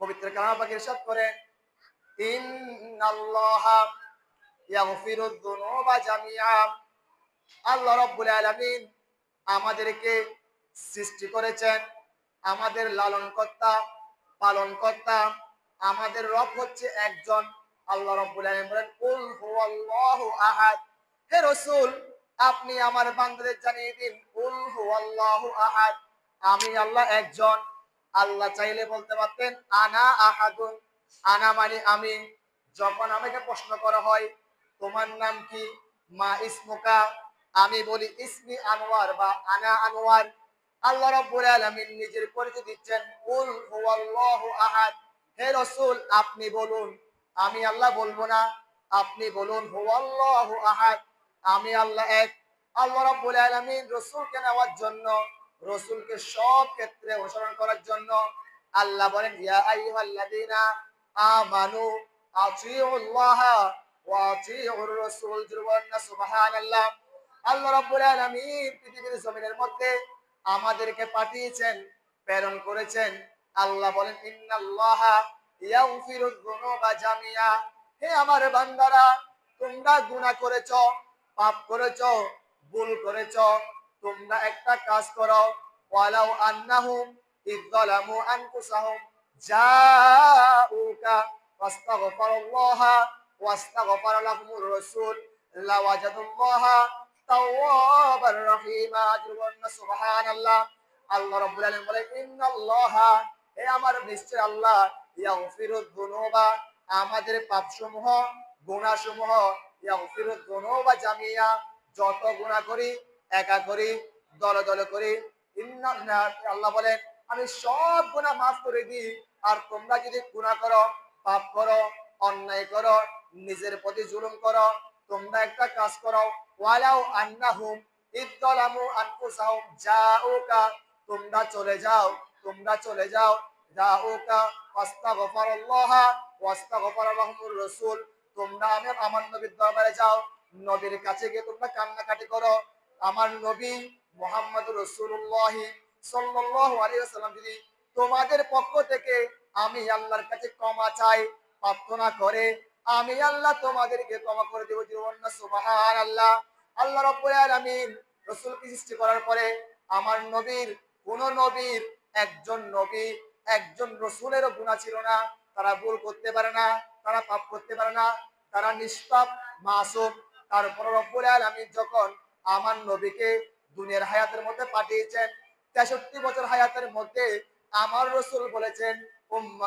পবিত্র কালাম পাক ইরশাদ করেন, ইন্নাল্লাহা ইয়াগফিরুয যুনুবা জামিআ। আল্লাহ রাব্বুল আলামিন আমাদেরকে সৃষ্টি করেছেন, আমাদের লালনকর্তা, পালনকর্তা, আমাদের রব হচ্ছে একজন। আল্লাহ রাব্বুল আলামিন বলেন, কুল হুয়াল্লাহু আহাদ। হে রাসূল, আপনি আমার বান্দাদের জানিয়ে দিন, কুল হুয়াল্লাহু আহাদ, আমি আল্লাহ একজন। আল্লাহ চাইলে বলতে পারতেন আনা আহাদুন, আনা মানে আমি। যখন আমাকে প্রশ্ন করা হয় তোমার নাম কি, মা ইসমুকা, আমি বলি ইসমি আনোয়ার বা আনা আনোয়ার। আল্লাহ রাব্বুল আলামিন নিজের পরিচয় দিচ্ছেন, কুল হুয়াল্লাহু আহাদ। হে রাসূল, আপনি বলুন, আমি আল্লাহ বলবো না, আপনি বলুন হুয়াল্লাহু আহাদ, আমি আল্লাহ এক। আল্লাহ রাব্বুল আলামিন রাসূলকে নেওয়ার জন্য, রাসূলকে সব ক্ষেত্রে অনুসরণ করার জন্য আল্লাহ বলেন, ইয়া আইয়ুহাল্লাযীনা আমানু আতিউল্লাহ ওয়া আতিউর রাসূল। সুবহানাল্লাহ। আল্লাহ রাব্বুল আলামিন পৃথিবীর জমিনের মধ্যে আমাদেরকে পাঠিয়েছেন, প্রেরণ করেছেন। আল্লাহ বলেন, ইন্নাল্লাহা ইয়াগফিরুয যুনুবা জামিআ। হে আমার বান্দারা, তোমরা গুনাহ করেছো, পাপ করেছো, ভুল করেছো, তোমরা একটা কাজ করো, ওয়ালাউ আন্নাহুম ইযযালামু আনফুসাহুম জাউকা ওয়াস্তাগফিরুল্লাহা ওয়াস্তাগফারা লাহুমুর রাসূল লাওয়াজাদুল্লাহা তাওয়াবার রহিমা। সুবহানাল্লাহ। আল্লাহ রাব্বুল আলামিন বলেন, ইন্নাল্লাহা, হে আমার নিশ্চয় আল্লাহ, ইয়াগফিরুয যুনুবা, আমাদের পাপসমূহ, গুনাহসমূহ, ইয়াগফিরুয যুনুবা জামিআ, যত গুনাহ করি, একা করি, দলে দলে করি, আল্লাহ বলেন আমি সব গুনাহ মাফ করে দিই। আর তোমরা যদি গুনাহ করো, পাপ করো, অন্যায় করো, নিজের প্রতি জুলুম করো, তোমরা একটা কাজ করো, ওয়ালাউ আন্নাহুম ইযযালামু আনফুসাহুম জাউকা, তোমরা চলে যাও, তোমরা চলে যাও, জাউকা ওয়াস্তাগফিরুল্লাহা ওয়াস্তাগফারা লাহুমুর রাসূল, তোমরা আমার নবীর দরবারে যাও, নবীর কাছে গিয়ে তোমরা কান্নাকাটি করো। আমার নবী মুহাম্মদুর রাসূলুল্লাহ সাল্লাল্লাহু আলাইহি ওয়াসাল্লাম যদি তোমাদের পক্ষ থেকে আমি আল্লাহর কাছে ক্ষমা চাই, প্রার্থনা করে, আমি আল্লাহ তোমাদেরকে ক্ষমা করে দেব। সুবহানাল্লাহ। আল্লাহ রাব্বুল আলামিন রাসূলকে সৃষ্টি করার পরে আমার নবীর, কোন নবীর, একজন নবী, একজন রাসূলেরও গুনাহ ছিল না, তারা ভুল করতে পারে না, তারা পাপ করতে পারে না, তারা নিষ্পাপ, মাসুম। তারপর রব্বুল আলামিন যখন আমার নবীকে দুনিয়ার হায়াতের মধ্যে পাঠিয়েছেন, 63 বছর হায়াতের মধ্যে আমার রাসূল বলেছেন,